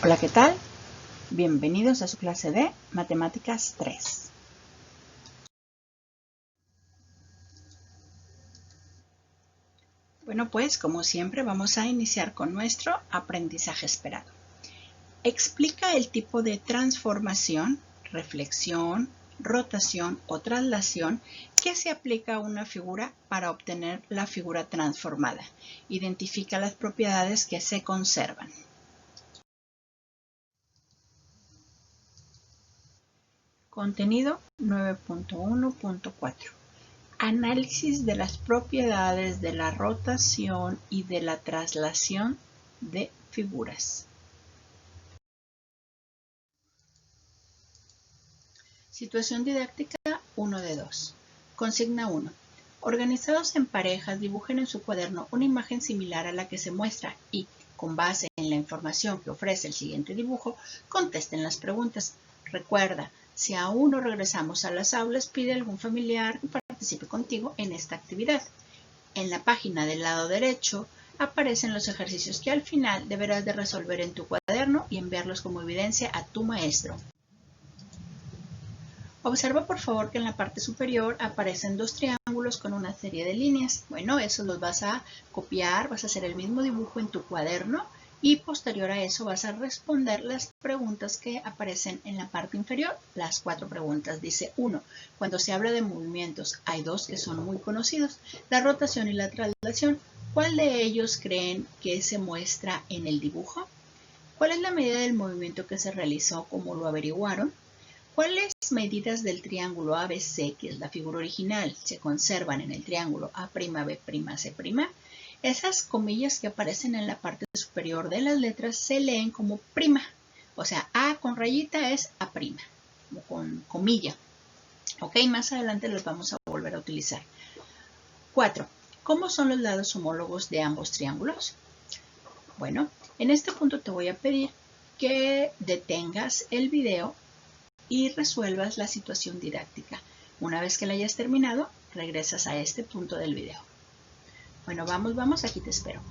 Hola, ¿qué tal? Bienvenidos a su clase de Matemáticas 3. Bueno, pues como siempre vamos a iniciar con nuestro aprendizaje esperado. Explica el tipo de transformación, reflexión, rotación o traslación que se aplica a una figura para obtener la figura transformada. Identifica las propiedades que se conservan. Contenido 9.1.4. Análisis de las propiedades de la rotación y de la traslación de figuras. Situación didáctica 1 de 2. Consigna 1. Organizados en parejas, dibujen en su cuaderno una imagen similar a la que se muestra y, con base en la información que ofrece el siguiente dibujo, contesten las preguntas. Recuerda, si aún no regresamos a las aulas, pide a algún familiar que participe contigo en esta actividad. En la página del lado derecho aparecen los ejercicios que al final deberás de resolver en tu cuaderno y enviarlos como evidencia a tu maestro. Observa por favor que en la parte superior aparecen dos triángulos con una serie de líneas. Bueno, esos los vas a copiar, vas a hacer el mismo dibujo en tu cuaderno y posterior a eso vas a responder las preguntas que aparecen en la parte inferior. Las 4 preguntas. Dice 1. Cuando se habla de movimientos, hay dos que son muy conocidos, la rotación y la traslación. ¿Cuál de ellos creen que se muestra en el dibujo? ¿Cuál es la medida del movimiento que se realizó? ¿Cómo lo averiguaron? ¿Cuáles medidas del triángulo ABC, que es la figura original, se conservan en el triángulo A'B', C'? Esas comillas que aparecen en la parte superior de las letras se leen como prima. O sea, A con rayita es A', o con comilla. Ok, más adelante los vamos a volver a utilizar. 4. ¿Cómo son los lados homólogos de ambos triángulos? Bueno, en este punto te voy a pedir que detengas el video y resuelvas la situación didáctica. Una vez que la hayas terminado, regresas a este punto del video. Bueno, vamos, aquí te espero.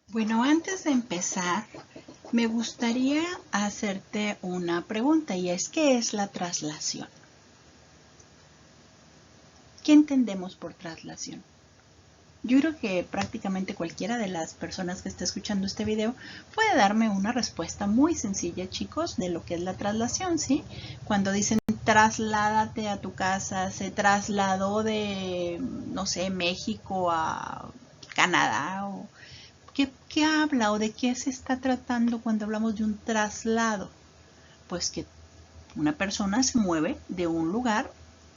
Bueno, antes de empezar, me gustaría hacerte una pregunta y es, ¿qué es la traslación? ¿Qué entendemos por traslación? Yo creo que prácticamente cualquiera de las personas que está escuchando este video puede darme una respuesta muy sencilla, chicos, de lo que es la traslación, ¿sí? Cuando dicen trasládate a tu casa, se trasladó de, no sé, México a Canadá, o ¿qué habla o de qué se está tratando cuando hablamos de un traslado? Pues que una persona se mueve de un lugar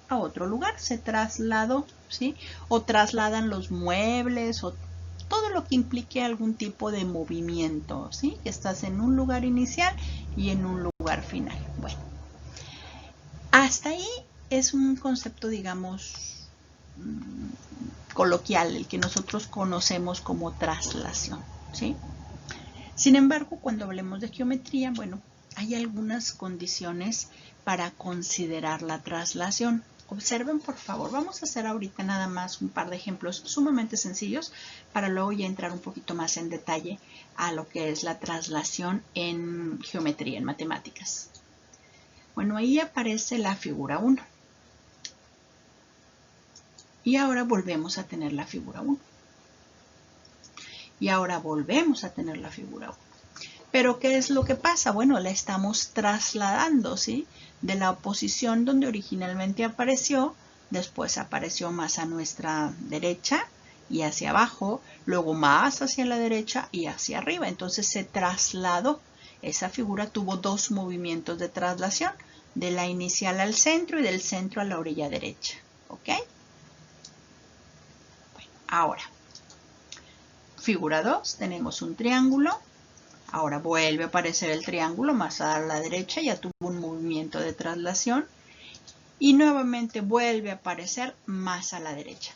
a otro lugar, se trasladó, ¿sí? O trasladan los muebles o todo lo que implique algún tipo de movimiento, ¿sí? Que estás en un lugar inicial y en un lugar final. Bueno, hasta ahí es un concepto, digamos, coloquial, el que nosotros conocemos como traslación, ¿sí? Sin embargo, cuando hablemos de geometría, bueno, hay algunas condiciones para considerar la traslación. Observen, por favor, vamos a hacer ahorita nada más un par de ejemplos sumamente sencillos para luego ya entrar un poquito más en detalle a lo que es la traslación en geometría, en matemáticas. Bueno, ahí aparece la figura 1. Y ahora volvemos a tener la figura 1. Y ahora volvemos a tener la figura 1. Pero ¿qué es lo que pasa? Bueno, la estamos trasladando, ¿sí? De la posición donde originalmente apareció, después apareció más a nuestra derecha y hacia abajo, luego más hacia la derecha y hacia arriba. Entonces se trasladó. Esa figura tuvo dos movimientos de traslación, de la inicial al centro y del centro a la orilla derecha. ¿Ok? Bueno, ahora, figura 2, tenemos un triángulo. Ahora vuelve a aparecer el triángulo más a la derecha, ya tuvo un movimiento de traslación. Y nuevamente vuelve a aparecer más a la derecha.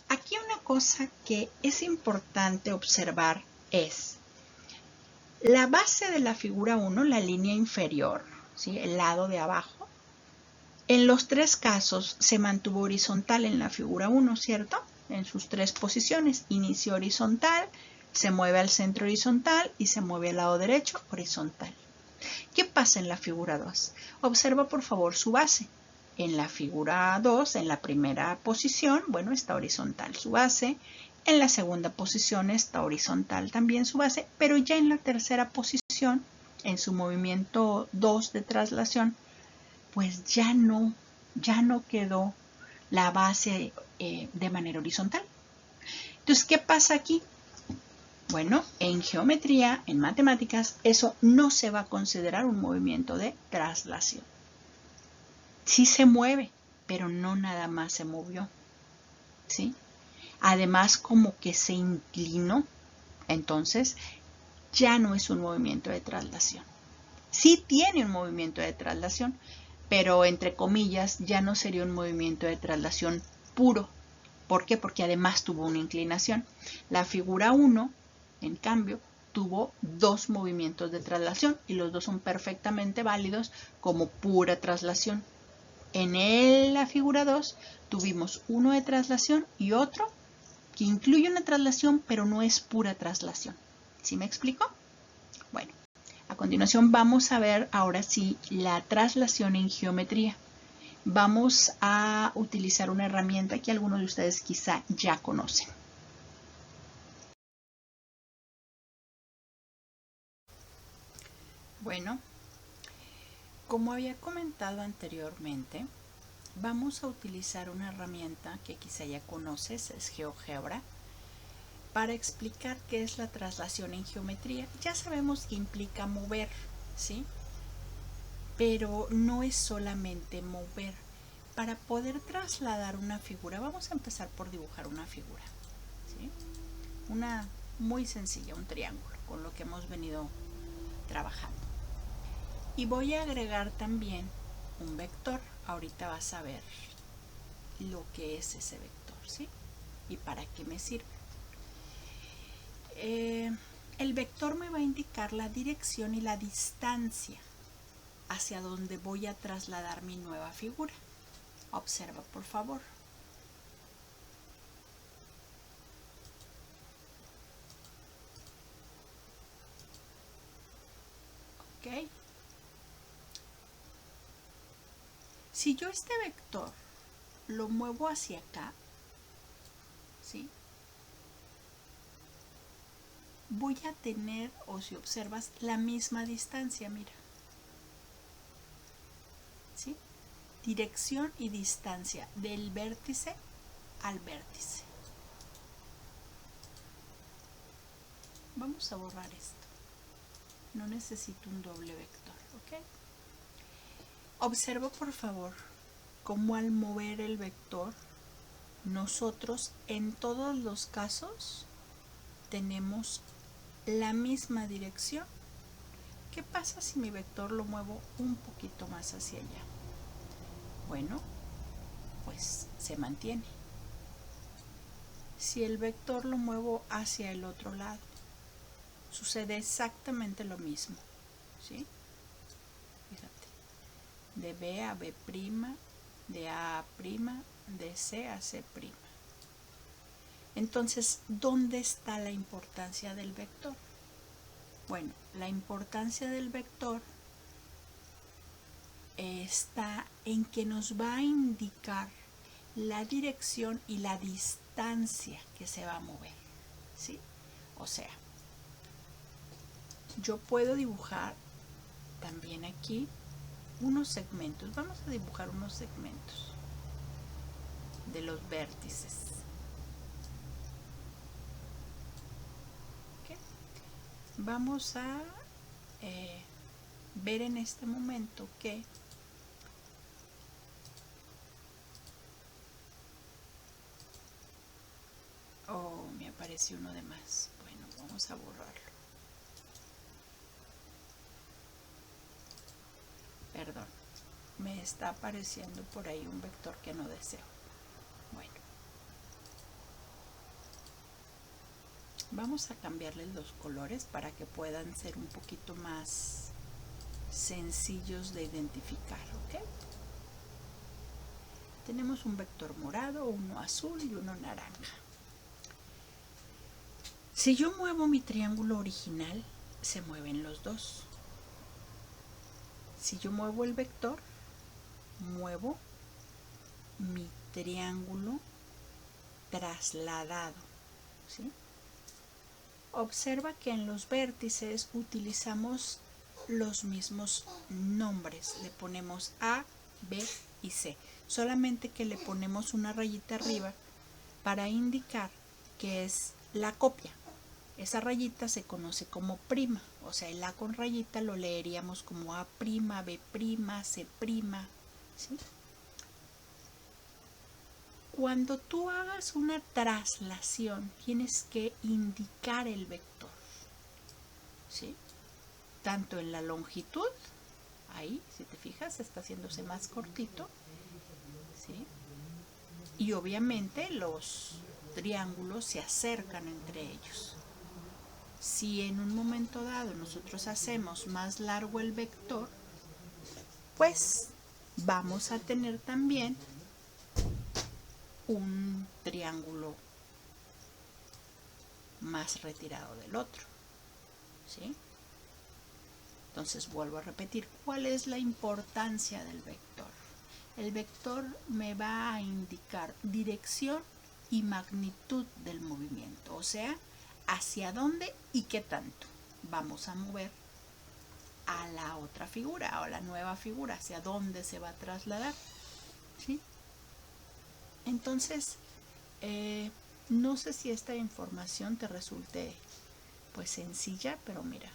Aquí una cosa que es importante observar es la base de la figura 1, la línea inferior, ¿sí? El lado de abajo. En los tres casos se mantuvo horizontal en la figura 1, ¿cierto? en sus tres posiciones. Inicia horizontal, se mueve al centro horizontal y se mueve al lado derecho horizontal. ¿Qué pasa en la figura 2? Observa por favor su base. En la figura 2, en la primera posición, bueno, está horizontal su base. En la segunda posición está horizontal también su base, pero ya en la tercera posición, en su movimiento 2 de traslación, pues ya no quedó la base de manera horizontal. Entonces, ¿qué pasa aquí? Bueno, en geometría, en matemáticas, eso no se va a considerar un movimiento de traslación. Sí se mueve, pero no nada más se movió, ¿sí? Además, como que se inclinó, entonces ya no es un movimiento de traslación. Sí tiene un movimiento de traslación, pero entre comillas ya no sería un movimiento de traslación puro. ¿Por qué? Porque además tuvo una inclinación. La figura 1, en cambio, tuvo dos movimientos de traslación y los dos son perfectamente válidos como pura traslación. En la figura 2 tuvimos uno de traslación y otro que incluye una traslación, pero no es pura traslación. ¿Sí me explico? Bueno, a continuación vamos a ver ahora sí la traslación en geometría. Vamos a utilizar una herramienta que algunos de ustedes quizá ya conocen. Bueno, como había comentado anteriormente, vamos a utilizar una herramienta que quizá ya conoces, es GeoGebra, para explicar qué es la traslación en geometría. Ya sabemos que implica mover, ¿sí? Pero no es solamente mover. Para poder trasladar una figura, vamos a empezar por dibujar una figura, ¿sí? Una muy sencilla, un triángulo, con lo que hemos venido trabajando. Y voy a agregar también un vector. Ahorita vas a ver lo que es ese vector, ¿sí? Y para qué me sirve. El vector me va a indicar la dirección y la distancia hacia donde voy a trasladar mi nueva figura. Observa, por favor. ¿Ok? Si yo este vector lo muevo hacia acá, ¿sí? Voy a tener, o si observas, la misma distancia, mira. ¿Sí? Dirección y distancia del vértice al vértice. Vamos a borrar esto. No necesito un doble vector, ¿ok? Observa por favor cómo al mover el vector, nosotros en todos los casos tenemos la misma dirección. ¿Qué pasa si mi vector lo muevo un poquito más hacia allá? Bueno, pues se mantiene. Si el vector lo muevo hacia el otro lado, sucede exactamente lo mismo, ¿sí? Fíjate, de B a B', de A a prima, de C a C'. Entonces, ¿dónde está la importancia del vector? Bueno, la importancia del vector está en que nos va a indicar la dirección y la distancia que se va a mover, ¿sí? O sea, yo puedo dibujar también aquí unos segmentos. Vamos a dibujar unos segmentos de los vértices. ¿Okay? Vamos a ver en este momento que me apareció uno de más. Bueno, vamos a borrarlo. Perdón, me está apareciendo por ahí un vector que no deseo. Bueno, vamos a cambiarles los colores para que puedan ser un poquito más sencillos de identificar, ¿ok? tenemos un vector morado, uno azul y uno naranja. Si yo muevo mi triángulo original, se mueven los dos. Si yo muevo el vector, muevo mi triángulo trasladado, ¿sí? Observa que en los vértices utilizamos los mismos nombres. Le ponemos A, B y C. Solamente que le ponemos una rayita arriba para indicar que es la copia. Esa rayita se conoce como prima. O sea, el A con rayita lo leeríamos como A', B', C', ¿sí? Cuando tú hagas una traslación, tienes que indicar el vector, ¿sí? Tanto en la longitud, ahí, si te fijas, está haciéndose más cortito, ¿sí? Y obviamente los triángulos se acercan entre ellos. Si en un momento dado nosotros hacemos más largo el vector, pues vamos a tener también un triángulo más retirado del otro, ¿sí? Entonces vuelvo a repetir, ¿cuál es la importancia del vector? El vector me va a indicar dirección y magnitud del movimiento, o sea, hacia dónde y qué tanto vamos a mover a la otra figura o a la nueva figura, hacia dónde se va a trasladar, ¿sí? Entonces, no sé si esta información te resulte pues sencilla, pero mira,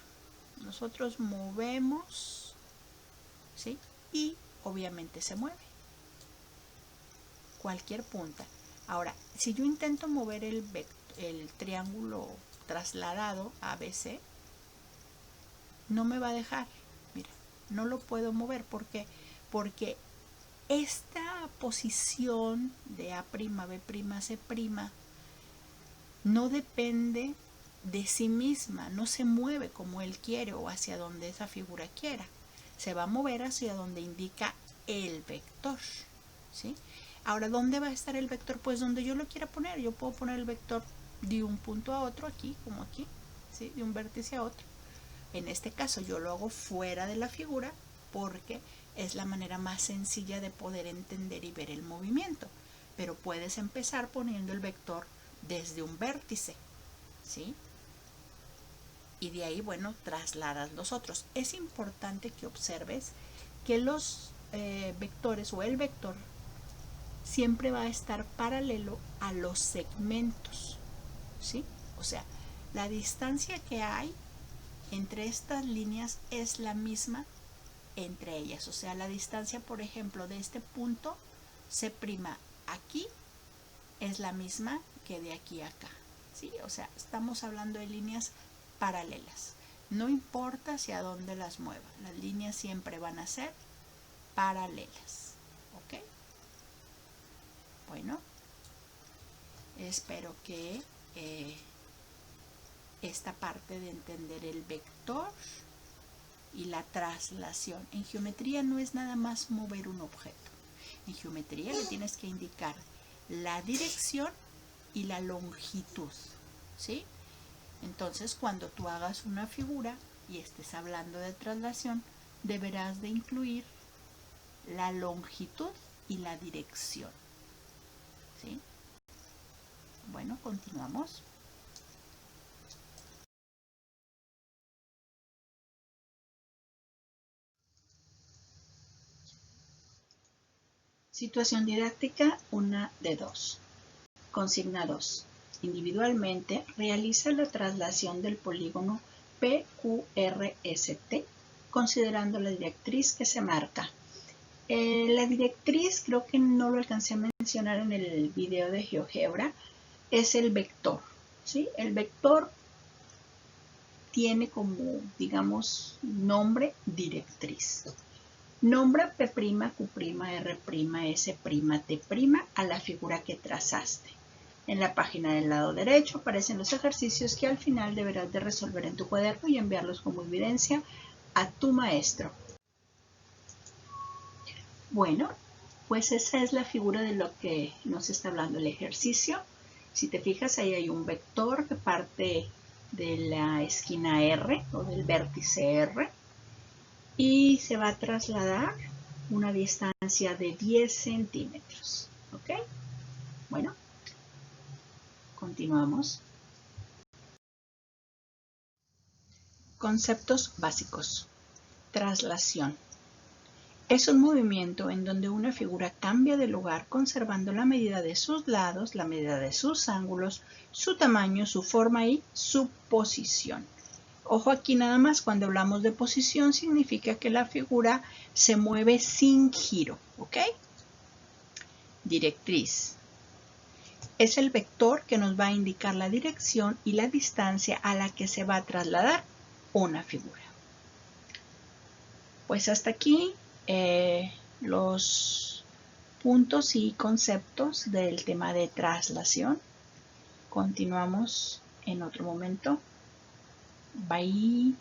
nosotros movemos, ¿sí? Y obviamente se mueve cualquier punta. Ahora, si yo intento mover el triángulo trasladado ABC, no me va a dejar. Mira, no lo puedo mover. ¿Por qué? Porque esta posición de A', B', C' no depende de sí misma, no se mueve como él quiere o hacia donde esa figura quiera. Se va a mover hacia donde indica el vector, ¿sí? Ahora, ¿dónde va a estar el vector? Pues donde yo lo quiera poner. Yo puedo poner el vector de un punto a otro, aquí, como aquí, ¿sí? De un vértice a otro. En este caso yo lo hago fuera de la figura porque es la manera más sencilla de poder entender y ver el movimiento. Pero puedes empezar poniendo el vector desde un vértice, ¿sí? Y de ahí, bueno, trasladas los otros. Es importante que observes que los vectores o el vector siempre va a estar paralelo a los segmentos, ¿sí? O sea, la distancia que hay entre estas líneas es la misma entre ellas. O sea, la distancia, por ejemplo, de este punto C' aquí es la misma que de aquí a acá, ¿sí? O sea, estamos hablando de líneas paralelas. No importa hacia dónde las mueva, las líneas siempre van a ser paralelas, ¿ok? Bueno, espero que esta parte de entender el vector y la traslación. En geometría no es nada más mover un objeto. En geometría le tienes que indicar la dirección y la longitud, ¿sí? Entonces, cuando tú hagas una figura y estés hablando de traslación, deberás de incluir la longitud y la dirección, ¿sí? Bueno, continuamos. Situación didáctica 1 de 2. Consigna 2. Individualmente realiza la traslación del polígono PQRST considerando la directriz que se marca. La directriz, creo que no lo alcancé a mencionar en el video de GeoGebra, es el vector, ¿sí? El vector tiene como, digamos, nombre directriz. Nombra P', Q', R', S', T' a la figura que trazaste. En la página del lado derecho aparecen los ejercicios que al final deberás de resolver en tu cuaderno y enviarlos como evidencia a tu maestro. Bueno, pues esa es la figura de lo que nos está hablando el ejercicio. Si te fijas, ahí hay un vector que parte de la esquina R o del vértice R y se va a trasladar una distancia de 10 centímetros. ¿Ok? Bueno, continuamos. Conceptos básicos. Traslación. Es un movimiento en donde una figura cambia de lugar conservando la medida de sus lados, la medida de sus ángulos, su tamaño, su forma y su posición. Ojo aquí nada más, cuando hablamos de posición significa que la figura se mueve sin giro, ¿ok? Directriz. Es el vector que nos va a indicar la dirección y la distancia a la que se va a trasladar una figura. Pues hasta aquí los puntos y conceptos del tema de traslación. Continuamos en otro momento. Bye.